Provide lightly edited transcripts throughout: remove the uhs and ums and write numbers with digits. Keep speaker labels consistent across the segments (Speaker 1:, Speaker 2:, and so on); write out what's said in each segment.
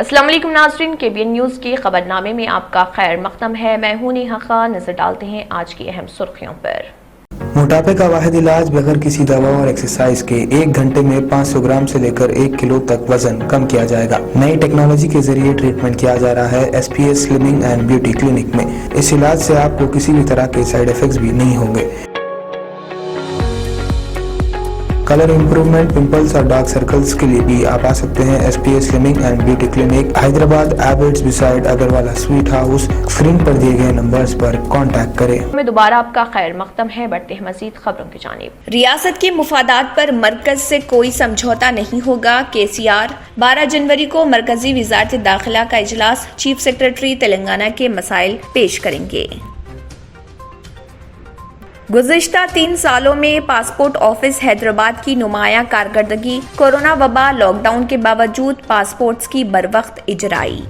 Speaker 1: السلام علیکم ناظرین، KBN نیوز کی خبرنامے میں آپ کا خیر مقدم ہے۔ میں ہوں نیہا خان۔ نظر ڈالتے ہیں آج کی اہم سرخیوں پر۔
Speaker 2: موٹاپے کا واحد علاج بغیر کسی دوا اور ایکسرسائز کے 1 گھنٹے میں 500 گرام سے لے کر 1 کلو تک وزن کم کیا جائے گا۔ نئی ٹیکنالوجی کے ذریعے ٹریٹمنٹ کیا جا رہا ہے SPS slimming and beauty clinic میں۔ اس علاج سے آپ کو کسی بھی طرح کے سائیڈ ایفیکٹس بھی نہیں ہوں گے۔ کلر امپروومنٹ، پمپلز اور ڈارک سرکلز کے لیے بھی آپ آ سکتے ہیں SPS slimming and beauty clinic, Hyderabad, Abids beside Agarwala sweet house. Screen پر دیے گئے نمبرز پر کانٹیکٹ کریں۔
Speaker 1: میں دوبارہ آپ کا خیر مقدم ہے۔ بڑھتے ہیں مزید خبروں کی جانب۔
Speaker 3: ریاست کے مفادات پر مرکز سے کوئی سمجھوتا نہیں ہوگا۔ KCR 12 جنوری کو مرکزی وزارت داخلہ کا اجلاس، چیف سیکرٹری تلنگانہ کے مسائل پیش کریں گے۔ گزشتہ 3 سالوں میں پاسپورٹ آفس حیدرآباد کی نمایاں کارکردگی، کورونا وبا لاک ڈاؤن کے باوجود پاسپورٹس کی بروقت اجرائی۔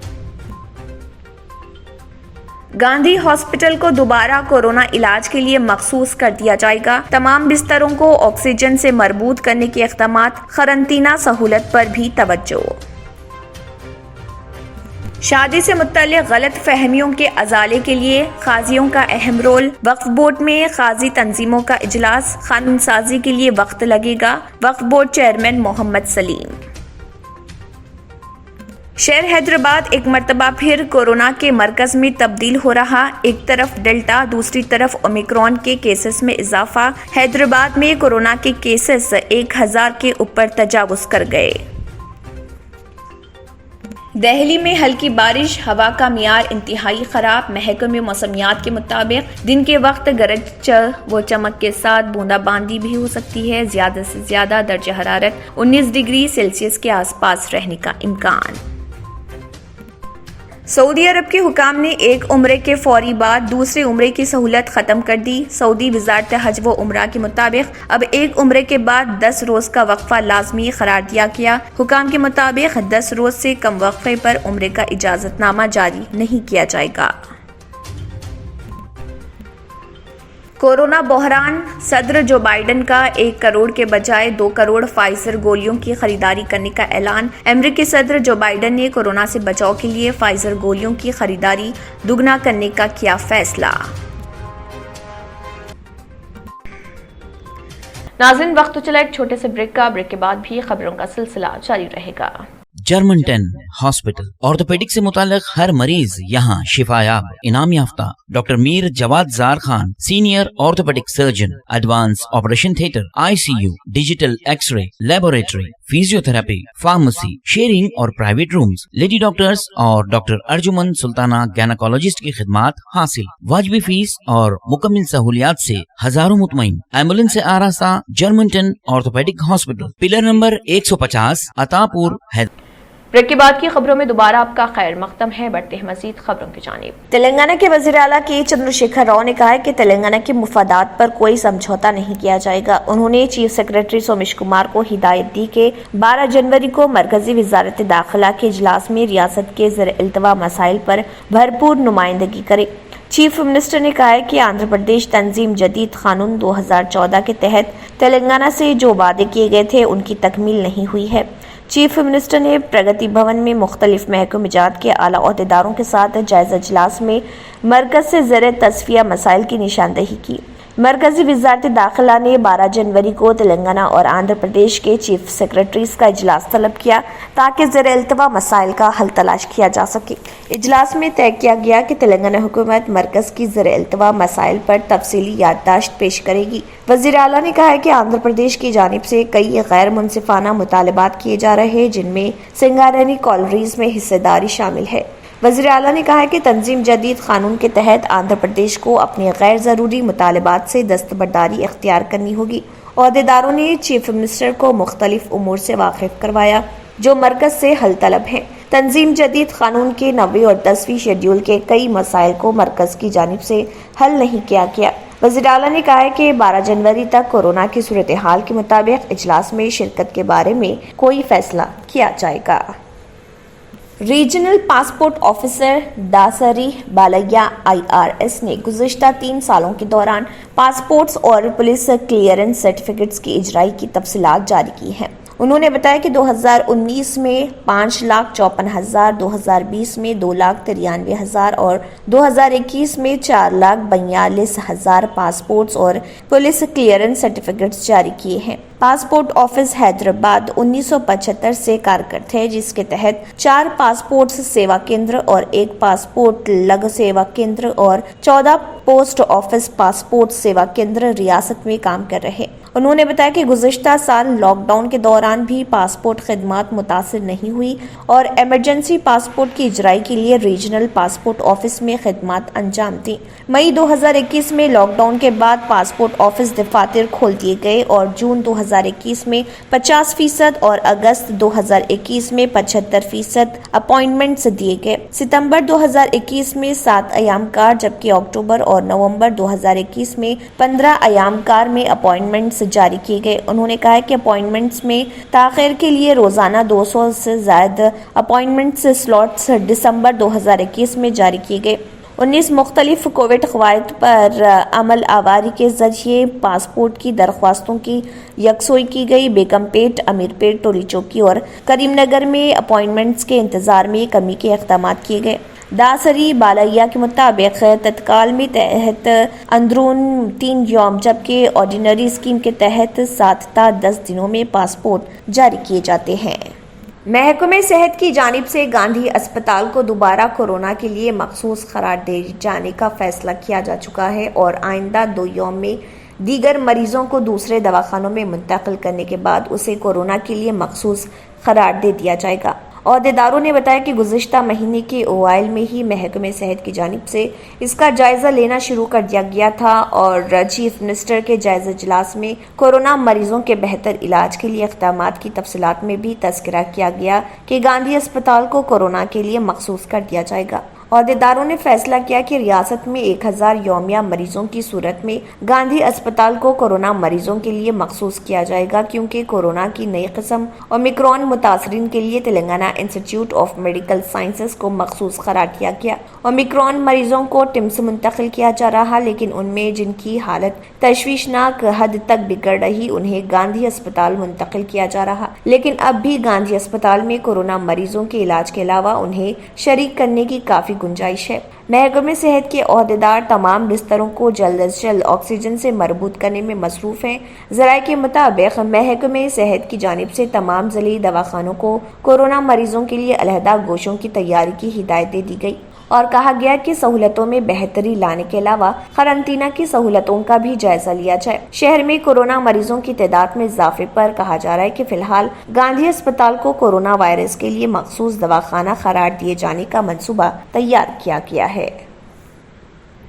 Speaker 3: گاندھی ہاسپٹل کو دوبارہ کورونا علاج کے لیے مخصوص کر دیا جائے گا۔ تمام بستروں کو آکسیجن سے مربوط کرنے کے اقدامات، قرنطینہ سہولت پر بھی توجہ۔ شادی سے متعلق غلط فہمیوں کے ازالے کے لیے قاضیوں کا اہم رول، وقف بورڈ میں قاضی تنظیموں کا اجلاس، قانون سازی کے لیے وقت لگے گا، وقف بورڈ چیئرمین محمد سلیم۔ شہر حیدرآباد ایک مرتبہ پھر کورونا کے مرکز میں تبدیل ہو رہا، ایک طرف ڈیلٹا، دوسری طرف اومیکرون کے کیسز میں اضافہ۔ حیدرآباد میں کورونا کے کیسز 1000 کے اوپر تجاوز کر گئے۔ دہلی میں ہلکی بارش، ہوا کا معیار انتہائی خراب۔ محکمہ موسمیات کے مطابق دن کے وقت گرج و چمک کے ساتھ بوندا باندی بھی ہو سکتی ہے۔ زیادہ سے زیادہ درجہ حرارت 19 ڈگری سیلسیس کے آس پاس رہنے کا امکان۔ سعودی عرب کے حکام نے ایک عمرے کے فوری بعد دوسرے عمرے کی سہولت ختم کر دی۔ سعودی وزارت حج و عمرہ کے مطابق اب ایک عمرے کے بعد 10 روز کا وقفہ لازمی قرار دیا گیا۔ حکام کے مطابق 10 روز سے کم وقفے پر عمرے کا اجازت نامہ جاری نہیں کیا جائے گا۔ کورونا بحران، صدر جو بائیڈن کا 1 کروڑ کے بجائے 2 کروڑ فائزر گولیوں کی خریداری کرنے کا اعلان۔ امریکی صدر جو بائیڈن نے کورونا سے بچاؤ کے لیے فائزر گولیوں کی خریداری دگنا کرنے کا کیا فیصلہ۔
Speaker 1: ناظرین، وقت تو چلا ایک چھوٹے سے بریک کا۔ بریک کے بعد بھی خبروں کا سلسلہ جاری رہے گا۔
Speaker 4: جرمنٹن ہاسپٹل، آرتھوپیڈک سے متعلق ہر مریض یہاں شفا یاب۔ انعام یافتہ ڈاکٹر میر جواد زار Khan, senior orthopaedic surgeon, advance operation theatre, ICU، digital X ray, laboratory, physio therapy, pharmacy, sharing اور پرائیویٹ رومز، لیڈی ڈاکٹرز اور ڈاکٹر ارجمن سلطانہ گینیکولوجسٹ کی خدمات حاصل۔ واجبی فیس اور مکمل سہولیات سے ہزاروں مطمئن۔ ایمبولینس سے آراستہ جرمنٹن آرتھوپیڈک ہاسپٹل، پلر نمبر 150، عطا پور، حیدرآباد۔
Speaker 1: بریک کے بعد کی خبروں میں دوبارہ آپ کا خیر مقدم ہے۔ بڑھتے ہیں مزید خبروں کی جانب۔
Speaker 3: تلنگانہ کے وزیر اعلیٰ کے چندر شیکھر راؤ نے کہا ہے کہ تلنگانہ کے مفادات پر کوئی سمجھوتا نہیں کیا جائے گا۔ انہوں نے چیف سیکرٹری سومیش کمار کو ہدایت دی کہ 12 جنوری کو مرکزی وزارت داخلہ کے اجلاس میں ریاست کے زیر التوا مسائل پر بھرپور نمائندگی کرے۔ چیف منسٹر نے کہا ہے کہ آندھرا پردیش تنظیم جدید قانون 2014 کے تحت تلنگانہ سے جو وعدے کیے گئے تھے ان کی تکمیل نہیں ہوئی ہے۔ چیف منسٹر نے پرگتی بھون میں مختلف محکمہ جات کے اعلیٰ عہدیداروں کے ساتھ جائزہ اجلاس میں مرکز سے زیر تصفیہ مسائل کی نشاندہی کی۔ مرکزی وزارت داخلہ نے 12 جنوری کو تلنگانہ اور آندھرا پردیش کے چیف سیکرٹریز کا اجلاس طلب کیا تاکہ زیر التوا مسائل کا حل تلاش کیا جا سکے۔ اجلاس میں طے کیا گیا کہ تلنگانہ حکومت مرکز کی زیر التوا مسائل پر تفصیلی یادداشت پیش کرے گی۔ وزیر اعلیٰ نے کہا ہے کہ آندھرا پردیش کی جانب سے کئی غیر منصفانہ مطالبات کیے جا رہے ہیں، جن میں سنگارینی کالریز میں حصہ داری شامل ہے۔ وزیر اعلیٰ نے کہا کہ تنظیم جدید قانون کے تحت آندھرا پردیش کو اپنے غیر ضروری مطالبات سے دستبرداری اختیار کرنی ہوگی۔ عہدیداروں نے چیف منسٹر کو مختلف امور سے واقف کروایا جو مرکز سے حل طلب ہیں۔ تنظیم جدید قانون کے 9ویں اور 10ویں شیڈول کے کئی مسائل کو مرکز کی جانب سے حل نہیں کیا گیا۔ وزیر اعلیٰ نے کہا کہ 12 جنوری تک کورونا کی صورتحال کے مطابق اجلاس میں شرکت کے بارے میں کوئی فیصلہ کیا جائے گا۔ ریجنل پاسپورٹ آفیسر داسری بالیا IRS نے گزشتہ 3 سالوں کے دوران پاسپورٹس اور پولیس کلیئرنس سرٹیفکیٹس کی اجرائی کی تفصیلات جاری کی ہیں۔ انہوں نے بتایا کہ 2019 میں 5,54,000, 2020 میں 2,93,000 اور 2021 میں 4,42,000 پاسپورٹس اور پولیس کلیئرنس سرٹیفکیٹس جاری کیے ہیں۔ پاسپورٹ آفس حیدرآباد 1975 سے کارکرد ہے، جس کے تحت 4 پاسپورٹ سیوا کیندر اور 1 پاسپورٹ لگ سیوا کیندر اور 14 post office passport Seva Kendra ریاست میں کام کر رہے۔ انہوں نے بتایا کہ گزشتہ سال لاک ڈاؤن کے دوران بھی پاسپورٹ خدمات متاثر نہیں ہوئی اور ایمرجنسی پاسپورٹ کی اجرائی کے لیے ریجنل پاسپورٹ آفس میں خدمات انجام دیں۔ مئی 2021 میں لاک ڈاؤن کے بعد پاسپورٹ آفس دفاتر کھول دیے گئے اور جون 2021 میں 50% اور اگست 2021 میں 75% اپائنٹمنٹس دیے گئے۔ ستمبر 2021 میں 7 ایام کار جبکہ اکتوبر اور نومبر 2021 میں 15 ایام کار میں اپائنٹمنٹس جاری کیے گئے۔ انہوں نے کہا کہ اپائنٹمنٹس میں تاخیر کے لیے روزانہ 200 سے زائد اپائنٹمنٹس سلاٹس دسمبر 2021 میں جاری کیے گئے۔ 19 مختلف کووڈ قواعد پر عمل آوری کے ذریعے پاسپورٹ کی درخواستوں کی یکسوئی کی گئی۔ بیگم پیٹ، امیر پیٹ، ٹولی چوکی اور کریم نگر میں اپائنٹمنٹس کے انتظار میں کمی کے اقدامات کیے گئے۔ داسری بالیا کے مطابق تتکال میں تحت اندرون 3 یوم جبکہ آرڈینری اسکیم کے تحت 7 تا 10 دنوں میں پاسپورٹ جاری کیے جاتے ہیں۔ محکمہ صحت کی جانب سے گاندھی اسپتال کو دوبارہ کورونا کے لیے مخصوص قرار دے جانے کا فیصلہ کیا جا چکا ہے اور آئندہ 2 یوم میں دیگر مریضوں کو دوسرے دواخانوں میں منتقل کرنے کے بعد اسے کورونا کے لیے مخصوص قرار دے دیا جائے گا۔ عہدیداروں نے بتایا کہ گزشتہ مہینے کے اوائل میں ہی محکمہ صحت کی جانب سے اس کا جائزہ لینا شروع کر دیا گیا تھا اور چیف منسٹر کے جائزہ اجلاس میں کورونا مریضوں کے بہتر علاج کے لیے اقدامات کی تفصیلات میں بھی تذکرہ کیا گیا کہ گاندھی اسپتال کو کورونا کے لیے مخصوص کر دیا جائے گا۔ عہدیداروں نے فیصلہ کیا کہ ریاست میں 1000 یومیہ مریضوں کی صورت میں گاندھی اسپتال کو کورونا مریضوں کے لیے مخصوص کیا جائے گا، کیونکہ کورونا کی نئی قسم اومیکرون متاثرین کے لیے Telangana institute of medical sciences کو مخصوص قرار دیا گیا۔ اومیکرون مریضوں کو ٹمس منتقل کیا جا رہا، لیکن ان میں جن کی حالت تشویشناک حد تک بگڑ رہی انہیں گاندھی اسپتال منتقل کیا جا رہا، لیکن اب بھی گاندھی اسپتال میں کورونا مریضوں کے علاج کے علاوہ انہیں شریک کرنے کی کافی گنجائش ہے۔ محکمہ صحت کے عہدیدار تمام بستروں کو جلد از جلد آکسیجن سے مربوط کرنے میں مصروف ہیں۔ ذرائع کے مطابق محکمہ صحت کی جانب سے تمام ضلعی دواخانوں کو کورونا مریضوں کے لیے علیحدہ گوشوں کی تیاری کی ہدایت دے دی گئی اور کہا گیا کہ سہولتوں میں بہتری لانے کے علاوہ قرنطینہ کی سہولتوں کا بھی جائزہ لیا جائے۔ شہر میں کورونا مریضوں کی تعداد میں اضافے پر کہا جا رہا ہے کہ فی الحال گاندھی اسپتال کو کورونا وائرس کے لیے مخصوص دواخانہ قرار دیے جانے کا منصوبہ تیار کیا گیا ہے۔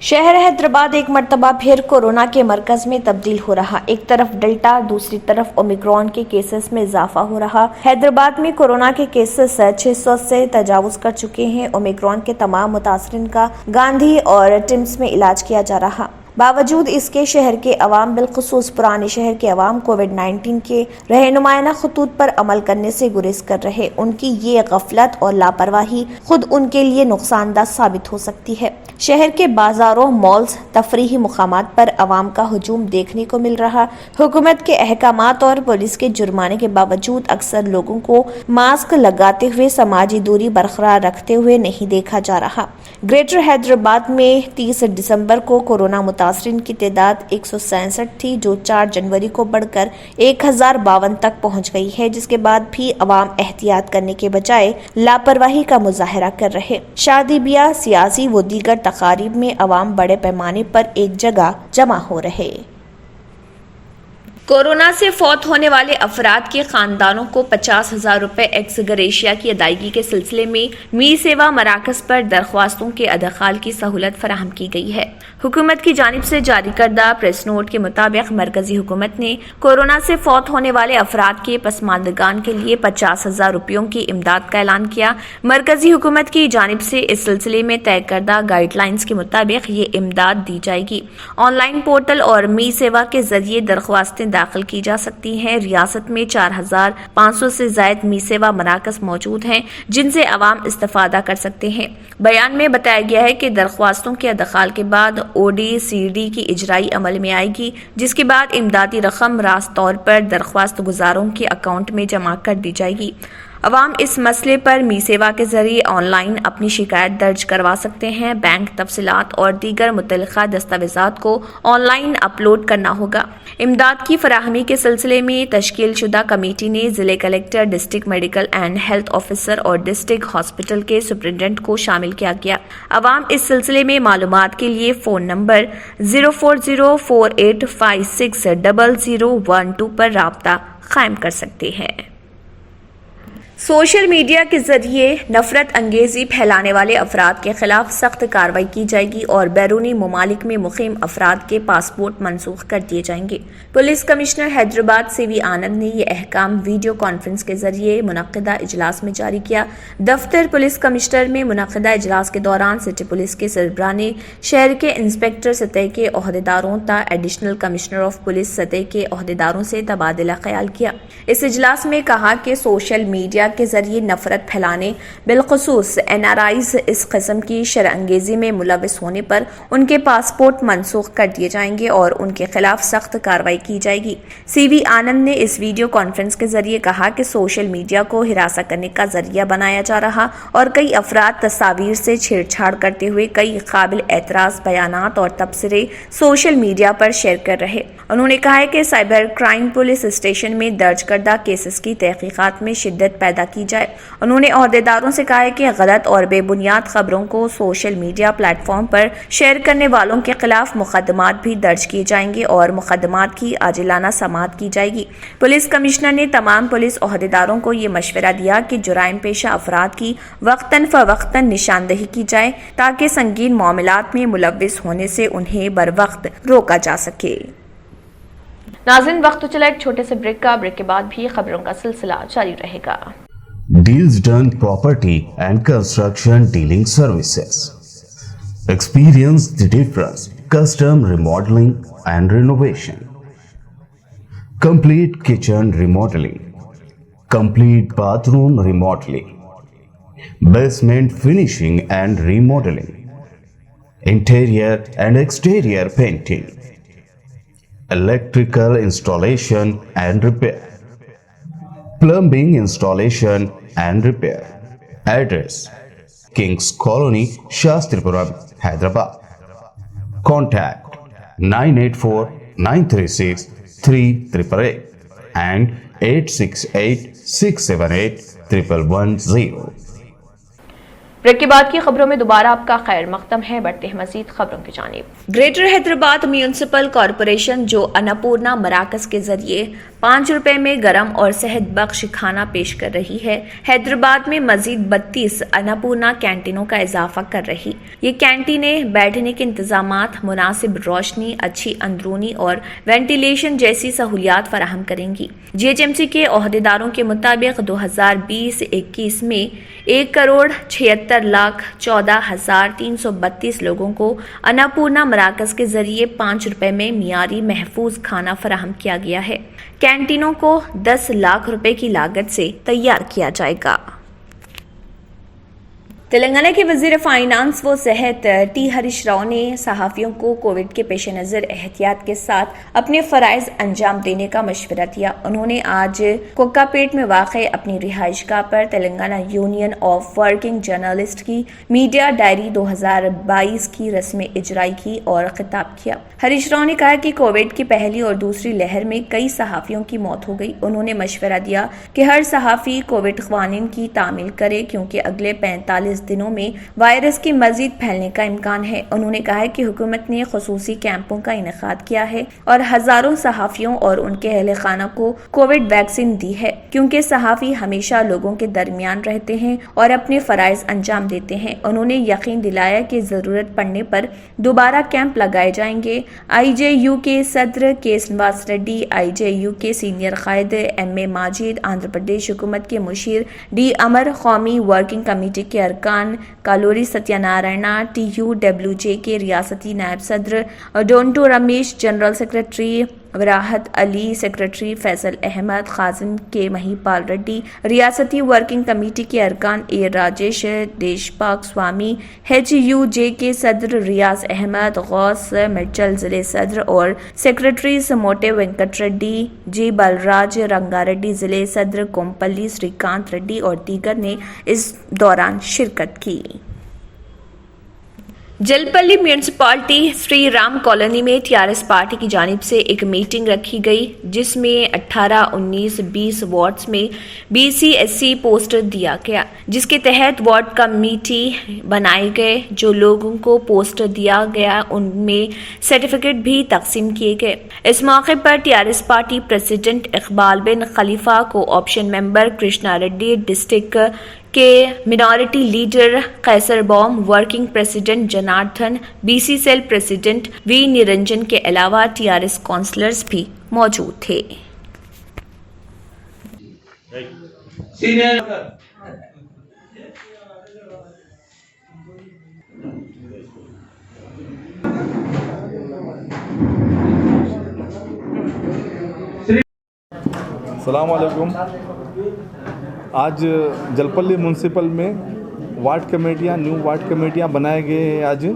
Speaker 3: شہر حیدرآباد ایک مرتبہ پھر کورونا کے مرکز میں تبدیل ہو رہا۔ ایک طرف ڈیلٹا، دوسری طرف اومیکرون کے کیسز میں اضافہ ہو رہا۔ حیدرآباد میں کورونا کے کیسز 600 سے تجاوز کر چکے ہیں۔ اومیکرون کے تمام متاثرین کا گاندھی اور ٹمس میں علاج کیا جا رہا۔ باوجود اس کے شہر کے عوام بالخصوص پرانے شہر کے عوام کووڈ-19 کے رہنمائانہ خطوط پر عمل کرنے سے گریز کر رہے۔ ان کی یہ غفلت اور لاپرواہی خود ان کے لیے نقصان دہ ثابت ہو سکتی ہے۔ شہر کے بازاروں، مالز، تفریحی مقامات پر عوام کا ہجوم دیکھنے کو مل رہا۔ حکومت کے احکامات اور پولیس کے جرمانے کے باوجود اکثر لوگوں کو ماسک لگاتے ہوئے سماجی دوری برقرار رکھتے ہوئے نہیں دیکھا جا رہا۔ گریٹر حیدرآباد میں 30 دسمبر کو کورونا متاثرین کی تعداد 167 تھی، جو 4 جنوری کو بڑھ کر 1052 تک پہنچ گئی ہے، جس کے بعد بھی عوام احتیاط کرنے کے بجائے لاپرواہی کا مظاہرہ کر رہے۔ شادی بیاہ، سیاسی و دیگر تقاریب میں عوام بڑے پیمانے پر ایک جگہ جمع ہو رہے۔ کورونا سے فوت ہونے والے افراد کے خاندانوں کو 50,000 روپے ایکس گریشیا کی ادائیگی کے سلسلے میں می سیوا مراکز پر درخواستوں کے ادخال کی سہولت فراہم کی گئی ہے۔ حکومت کی جانب سے جاری کردہ پریس نوٹ کے مطابق مرکزی حکومت نے کورونا سے فوت ہونے والے افراد کے پسماندگان کے لیے 50,000 روپیوں کی امداد کا اعلان کیا۔ مرکزی حکومت کی جانب سے اس سلسلے میں طے کردہ گائیڈ لائنز کے مطابق یہ امداد دی جائے گی۔ آن لائن پورٹل اور می سیوا کے ذریعے درخواستیں داخل کی جا سکتی ہیں۔ ریاست میں 4500 سے زائد می سیوا مراکز موجود ہیں جن سے عوام استفادہ کر سکتے ہیں۔ بیان میں بتایا گیا ہے کہ درخواستوں کے ادخال کے بعد OD-CD کی اجرائی عمل میں آئے گی، جس کے بعد امدادی رقم راست طور پر درخواست گزاروں کے اکاؤنٹ میں جمع کر دی جائے گی۔ عوام اس مسئلے پر می سیوا کے ذریعے آن لائن اپنی شکایت درج کروا سکتے ہیں۔ بینک تفصیلات اور دیگر متعلقہ دستاویزات کو آن لائن اپلوڈ کرنا ہوگا۔ امداد کی فراہمی کے سلسلے میں تشکیل شدہ کمیٹی نے ضلع collector, district medical and health officer اور ڈسٹرکٹ ہاسپٹل کے سپرنٹینڈنٹ کو شامل کیا گیا۔ عوام اس سلسلے میں معلومات کے لیے فون نمبر 04048560012 پر رابطہ قائم کر سکتے ہیں۔ سوشل میڈیا کے ذریعے نفرت انگیزی پھیلانے والے افراد کے خلاف سخت کارروائی کی جائے گی اور بیرونی ممالک میں مقیم افراد کے پاسپورٹ منسوخ کر دیے جائیں گے۔ پولیس کمشنر حیدرآباد CV آنند نے یہ احکام ویڈیو کانفرنس کے ذریعے منعقدہ اجلاس میں جاری کیا۔ دفتر پولیس کمشنر میں منعقدہ اجلاس کے دوران سٹی پولیس کے سربراہ نے شہر کے انسپکٹر سطح کے عہدیداروں تا ایڈیشنل کمشنر آف پولیس سطح کے عہدیداروں سے تبادلہ خیال کیا۔ اس اجلاس میں کہا کہ سوشل میڈیا کے ذریعے نفرت پھیلانے، بالخصوص NRIs اس قسم کی شر انگیزی میں ملوث ہونے پر ان کے پاسپورٹ منسوخ کر دیے جائیں گے اور ان کے خلاف سخت کارروائی کی جائے گی۔ CV آنند نے اس ویڈیو کانفرنس کے ذریعے کہا کہ سوشل میڈیا کو ہراساں کرنے کا ذریعہ بنایا جا رہا اور کئی افراد تصاویر سے چھیڑ چھاڑ کرتے ہوئے کئی قابل اعتراض بیانات اور تبصرے سوشل میڈیا پر شیئر کر رہے۔ انہوں نے کہا کہ سائبر کرائم پولیس اسٹیشن میں درج کردہ کیسز کی تحقیقات میں شدت پیدا کی جائے۔ انہوں نے عہدیداروں سے کہا کہ غلط اور بے بنیاد خبروں کو سوشل میڈیا پلیٹ فارم پر شیئر کرنے والوں کے خلاف مقدمات بھی درج کیے جائیں گے اور مقدمات کی عاجلانہ سماعت کی جائے گی۔ پولیس کمشنر نے تمام پولیس عہدیداروں کو یہ مشورہ دیا کہ جرائم پیشہ افراد کی وقتاً فوقتاً نشاندہی کی جائے تاکہ سنگین معاملات میں ملوث ہونے سے انہیں بروقت روکا جا سکے۔
Speaker 1: ناظرین، وقت تو چلا ایک چھوٹے سے بریک کا۔ بریک کے بعد بھی خبروں کا سلسلہ جاری رہے گا۔
Speaker 5: Deals Done Property and Construction Dealing Services. Experience the difference. Custom remodeling and renovation. Complete kitchen remodeling. Complete bathroom remodeling. Basement finishing and remodeling. Interior and exterior painting. Electrical installation and repair. Plumbing installation and repair. Address: Kings Colony, Shastripuram, Hyderabad. Contact 984-936-3888 and 868-678-1110.
Speaker 1: Break کے بعد کی خبروں میں دوبارہ آپ کا خیر مقدم ہے۔ بڑھتے ہیں مزید خبروں کی جانب۔
Speaker 3: گریٹر حیدرآباد میونسپل کارپوریشن جو اناپورنا مراکز کے ذریعے 5 روپے میں گرم اور صحت بخش کھانا پیش کر رہی ہے، حیدرآباد میں مزید 32 اناپورنا کینٹینوں کا اضافہ کر رہی۔ یہ کینٹینیں بیٹھنے کے انتظامات، مناسب روشنی، اچھی اندرونی اور وینٹیلیشن جیسی سہولیات فراہم کریں گی۔ GHMC کے عہدیداروں کے مطابق 2020-21 میں 1,76,14,332 لوگوں کو اناپورنا مراکز کے ذریعے 5 روپے میں معیاری محفوظ کھانا فراہم کیا گیا ہے۔ کینٹینوں کو 10 لاکھ روپے کی لاگت سے تیار کیا جائے گا۔ تلنگانہ کے وزیر فائنانس و صحت ٹی ہریش راؤ نے صحافیوں کو کووڈ کے پیش نظر احتیاط کے ساتھ اپنے فرائض انجام دینے کا مشورہ دیا۔ انہوں نے آج کوکا پیٹ میں واقع اپنی رہائش گاہ پر Telangana union of working journalist کی میڈیا ڈائری 2022 کی رسم اجرائی کی اور خطاب کیا۔ ہریش راؤ نے کہا کہ کووڈ کی پہلی اور دوسری لہر میں کئی صحافیوں کی موت ہو گئی۔ انہوں نے مشورہ دیا کہ ہر صحافی کووڈ قوانین کی تعمیل کرے کیونکہ اگلے 45 دنوں میں وائرس کی مزید پھیلنے کا امکان ہے۔ انہوں نے کہا کہ حکومت نے خصوصی کیمپوں کا انعقاد کیا ہے اور ہزاروں صحافیوں اور ان کے اہل خانہ کو کووڈ ویکسین دی ہے، کیونکہ صحافی ہمیشہ لوگوں کے درمیان رہتے ہیں اور اپنے فرائض انجام دیتے ہیں۔ انہوں نے یقین دلایا کہ ضرورت پڑنے پر دوبارہ کیمپ لگائے جائیں گے۔ IJU کے صدر کے سنواس ریڈی، IJU کے سینئر قائد MA ماجد، آندھرا پردیش حکومت کے مشیر D امر، قومی ورکنگ کمیٹی کے ارکان کالوری ستیہ نارائنا، TUWJ کے ریاستی نائب صدر ڈونٹو رمیش، جنرل سیکرٹری وراحت علی، سیکرٹری فیصل احمد، خازن کے مہیپال ریڈی، ریاستی ورکنگ کمیٹی کے ارکان اے راجیش، دیشپاک سوامی، HUJ کے صدر ریاض احمد، غوث مرچل ضلع صدر اور سیکرٹریز موٹے وینکٹ ریڈی، جی بلراج رنگا ریڈی ضلع صدر، کومپلی سری کانت ریڈی اور دیگر نے اس دوران شرکت کی۔ جلپلی میونسپلٹی سری رام کالونی میں TRS پارٹی کی جانب سے ایک میٹنگ رکھی گئی جس میں 18، 19، 20 وارڈز میں BC SC پوسٹ دیا گیا، جس کے تحت وارڈ کمیٹی بنائے گئے۔ جو لوگوں کو پوسٹ دیا گیا ان میں سرٹیفکیٹ بھی تقسیم کیے گئے۔ اس موقع پر TRS party president Iqbal bin Khalifa کو option member Krishna Reddy, district کے منارٹی لیڈر قیصر بوم، working president Janardhan, BC cell president V Niranjan کے علاوہ TRS کونسلرز بھی موجود تھے۔
Speaker 6: السلام علیکم۔ آج جلپلی میونسپل میں وارڈ کمیٹیاں، نیو وارڈ کمیٹیاں بنائے گئے ہیں۔ آج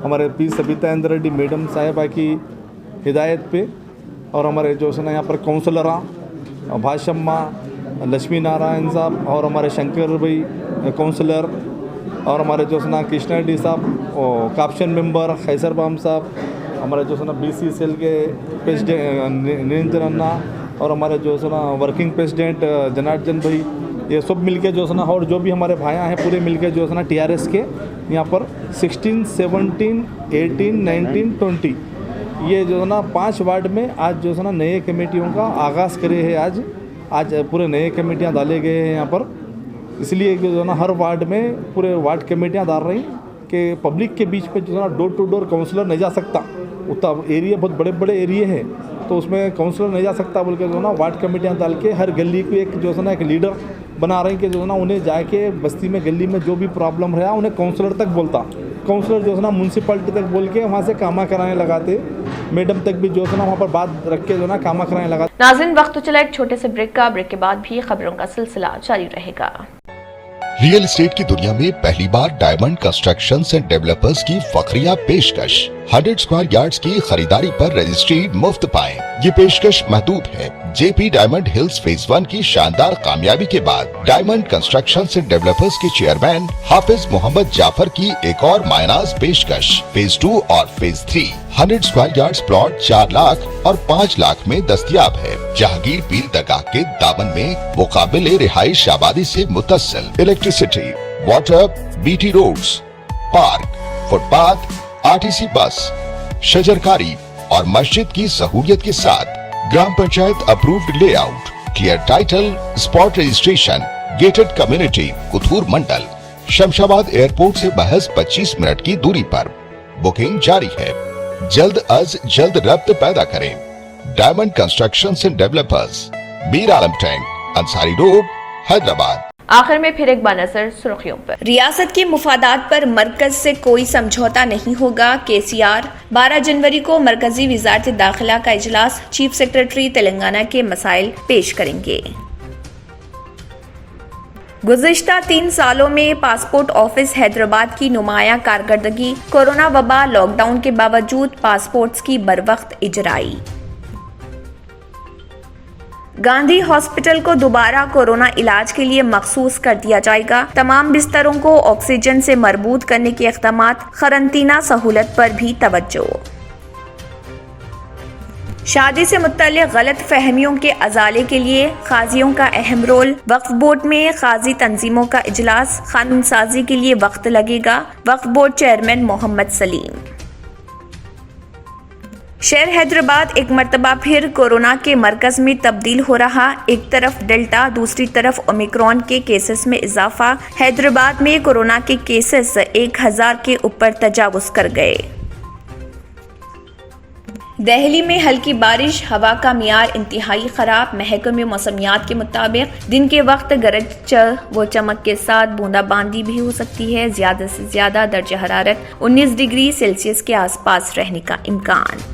Speaker 6: ہمارے P سبیتا اندر ریڈی میڈم صاحبہ کی ہدایت پہ اور ہمارے جو ہے نا یہاں پر کونسلراں بھاشما، لکشمی نارائن صاحب اور ہمارے شنکر بھائی کونسلر اور ہمارے جو ہے نا کرشنا ریڈی صاحب اور کاپشن ممبر قیصر بام صاحب، ہمارے جو ہے نا BC سیل کے پریزیڈنٹ نرنجن انا اور ہمارے جو ہے نا ورکنگ پریزیڈنٹ جنارتن بھائی، یہ سب مل کے جو ہے نا اور جو بھی ہمارے بھائیاں ہیں پورے مل کے جو ہے نا TRS کے یہاں پر 16، 17، 18، 19، 20 یہ جو ہے نا 5 وارڈ میں آج جو ہے نا نئے کمیٹیوں کا آغاز کرے ہیں۔ آج پورے نئے کمیٹیاں ڈالے گئے ہیں یہاں پر، اس لیے جو ہے نا ہر وارڈ میں پورے وارڈ کمیٹیاں ڈال رہی کہ پبلک کے بیچ میں جو ہے نا ڈور ٹو ڈور کاؤنسلر نہیں جا سکتا، اتنا ایریا بہت بڑے بڑے ایریے ہیں تو اس میں کاؤنسلر نہیں جا سکتا بول کے جو ہے نا وارڈ کمیٹیاں ڈال کے ہر گلی کو ایک جو ہے نا ایک لیڈر بنا رہے ہیں کہ جو ہے نا انہیں جا کے بستی میں گلی میں جو بھی پرابلم رہا انہیں کاؤنسلر تک بولتا، کاؤنسلر جو ہے نا میونسپلٹی تک بول کے وہاں سے کامہ کرانے لگاتے، میڈم تک بھی جو ہے نا وہاں پر بات رکھ کے جو ہے نا کامہ کرانے لگاتے۔
Speaker 1: ناظرین وقت تو چلا ایک چھوٹے سے بریک کا، بریک کے بعد بھی خبروں کا سلسلہ جاری رہے گا۔
Speaker 7: ریئل اسٹیٹ کی دنیا میں پہلی بار ڈائمنڈ کنسٹرکشنز اینڈ ڈیولپرز کی فخریہ پیشکش، 100 اسکوائر یارڈز کی خریداری پر رجسٹری مفت پائیں۔ یہ پیشکش محدود ہے۔ JP ڈائمنڈ ہلز فیز 1 کی شاندار کامیابی کے بعد ڈائمنڈ کنسٹرکشنز اینڈ ڈیولپرز کے چیئرمین حافظ محمد جعفر کی ایک اور مایناز پیشکش، فیز 2 اور phase 3 100 square yards plot 4 lakh اور 5 لاکھ میں دستیاب ہے۔ جہانگیر پیر درگاہ کے دامن میں مقابل رہائش آبادی سے متصل electricity, water, BT roads, park, footpath, RTC bus, شجرکاری اور مسجد کی سہولیت کے ساتھ گرام panchayat approved layout, clear title, spot registration, gated community, Kothur mandal, Shamshabad airport سے محض 25 منٹ کی دوری پر۔ بکنگ جاری ہے، جلد از جلد ربط پیدا کریں۔ Diamond constructions and developers, Mir Alam tank, Ansari road, Hyderabad.
Speaker 1: آخر میں پھر ایک بار نظر سرخیوں پر۔
Speaker 3: ریاست کے مفادات پر مرکز سے کوئی سمجھوتا نہیں ہوگا، KCR۔ 12 جنوری کو مرکزی وزارت داخلہ کا اجلاس، چیف سیکرٹری تلنگانہ کے مسائل پیش کریں گے۔ گزشتہ 3 سالوں میں پاسپورٹ آفس حیدرآباد کی نمایاں کارکردگی، کورونا وبا لاک ڈاؤن کے باوجود پاسپورٹس کی بروقت اجرائی۔ گاندھی ہاسپٹل کو دوبارہ کورونا علاج کے لیے مخصوص کر دیا جائے گا، تمام بستروں کو آکسیجن سے مربوط کرنے کے اقدامات، قرنطینہ سہولت پر بھی توجہ۔ شادی سے متعلق غلط فہمیوں کے ازالے کے لیے قاضیوں کا اہم رول، وقف بورڈ میں قاضی تنظیموں کا اجلاس، قانون سازی کے لیے وقت لگے گا، وقف بورڈ چیئرمین محمد سلیم۔ شہر حیدرآباد ایک مرتبہ پھر کورونا کے مرکز میں تبدیل ہو رہا، ایک طرف ڈیلٹا، دوسری طرف اومیکرون کے کیسز میں اضافہ، حیدرآباد میں کورونا کے کیسز 1000 کے اوپر تجاوز کر گئے۔ دہلی میں ہلکی بارش، ہوا کا معیار انتہائی خراب، محکمہ موسمیات کے مطابق دن کے وقت گرج و چمک کے ساتھ بوندا باندی بھی ہو سکتی ہے، زیادہ سے زیادہ درجہ حرارت 19 ڈگری سیلسیس کے آس پاس رہنے کا امکان۔